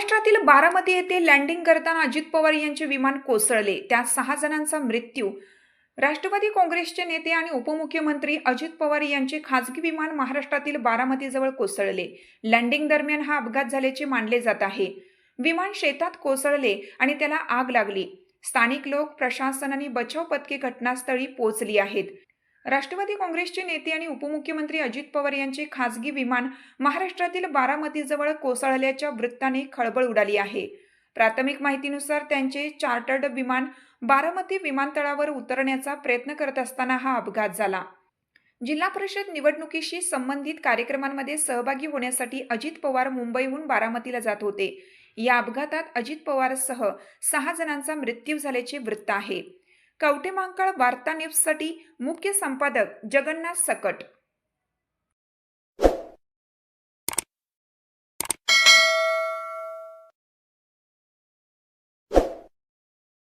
महाराष्ट्रातील बारामती येथे लँडिंग करताना अजित पवार यांचे विमान कोसळले. त्यात 6 जणांचा मृत्यू. राष्ट्रवादी काँग्रेसचे नेते आणि उपमुख्यमंत्री अजित पवार यांचे खासगी विमान महाराष्ट्रातील बारामतीजवळ कोसळले. लँडिंग दरम्यान हा अपघात झाल्याचे मानले जात आहे. विमान शेतात कोसळले आणि त्याला आग लागली. स्थानिक लोक, प्रशासन आणि बचाव पथके घटनास्थळी पोहोचली आहेत. राष्ट्रवादी काँग्रेसचे नेते आणि उपमुख्यमंत्री अजित पवार यांचे खासगी विमान महाराष्ट्रातील बारामतीजवळ कोसळल्याच्या वृत्ताने खळबळ उडाली आहे. प्राथमिक माहितीनुसार त्यांचे चार्टर्ड विमान बारामती विमानतळावर उतरण्याचा प्रयत्न करत असताना हा अपघात झाला. जिल्हा परिषद निवडणुकीशी संबंधित कार्यक्रमांमध्ये सहभागी होण्यासाठी अजित पवार मुंबईहून बारामतीला जात होते. या अपघातात अजित पवारसह 6 जणांचा मृत्यू झाल्याचे वृत्त आहे. कवठेमहांकाळ वार्ता न्यूजसाठी मुख्य संपादक जगन्नाथ सकट.